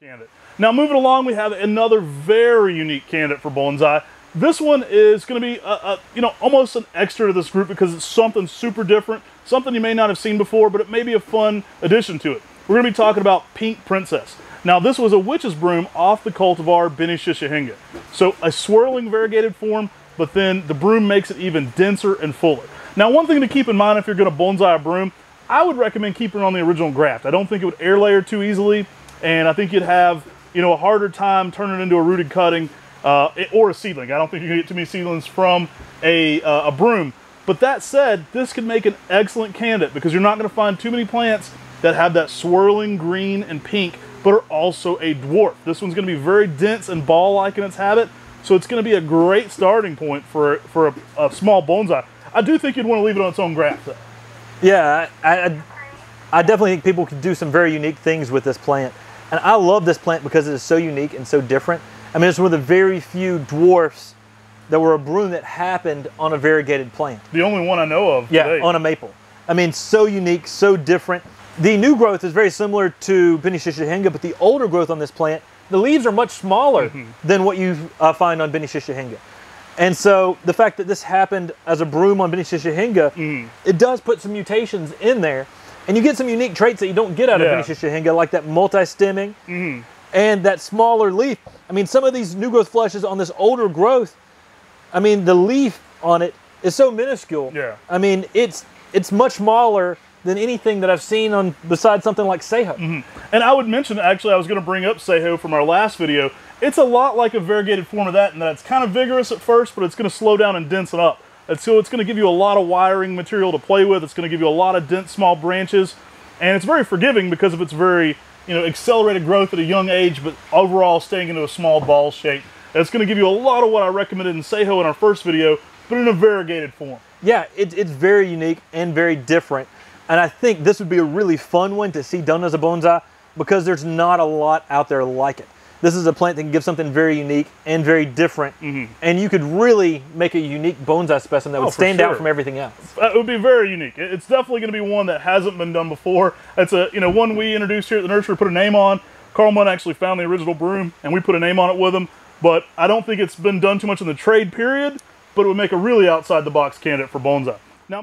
candidate. Now moving along, we have another very unique candidate for bonsai. This one is going to be almost an extra to this group because it's something super different, something you may not have seen before, but it may be a fun addition to it. We're going to be talking about Pink Princess. Now this was a witch's broom off the cultivar Benishishahinga. So a swirling variegated form, but then the broom makes it even denser and fuller. Now one thing to keep in mind if you're going to bonsai a broom, I would recommend keeping it on the original graft. I don't think it would air layer too easily, and I think you'd have a harder time turning it into a rooted cutting or a seedling. I don't think you can get too many seedlings from a broom. But that said, this could make an excellent candidate because you're not going to find too many plants that have that swirling green and pink, but are also a dwarf. This one's going to be very dense and ball-like in its habit, so it's going to be a great starting point for a small bonsai. I do think you'd want to leave it on its own graft, though. Yeah, I definitely think people can do some very unique things with this plant. And I love this plant because it is so unique and so different. I mean, it's one of the very few dwarfs that were a broom that happened on a variegated plant. The only one I know of today. Yeah, on a maple. I mean, so unique, so different. The new growth is very similar to Benishishahinga, but the older growth on this plant, the leaves are much smaller than what you find on Benishishahinga. And so the fact that this happened as a broom on Benishishahinga, it does put some mutations in there. And you get some unique traits that you don't get out of Benishishahinga, like that multi-stemming and that smaller leaf. I mean, some of these new growth flushes on this older growth, I mean, the leaf on it is so minuscule. Yeah. I mean, it's much smaller than anything that I've seen on besides something like Sejo. And I would mention, actually, I was going to bring up Sejo from our last video. It's a lot like a variegated form of that, in that it's kind of vigorous at first, but it's going to slow down and dense it up. And so it's going to give you a lot of wiring material to play with. It's going to give you a lot of dense, small branches. And it's very forgiving because of its very, accelerated growth at a young age, but overall staying into a small ball shape. And it's going to give you a lot of what I recommended in Sejo in our first video, but in a variegated form. Yeah, it's very unique and very different. And I think this would be a really fun one to see done as a bonsai because there's not a lot out there like it. This is a plant that can give something very unique and very different, and you could really make a unique bonsai specimen that would stand out from everything else. It would be very unique. It's definitely going to be one that hasn't been done before. It's a one we introduced here at the nursery, put a name on. Carl Munn actually found the original broom, and we put a name on it with him. But I don't think it's been done too much in the trade period, but it would make a really outside the box candidate for bonsai. Now,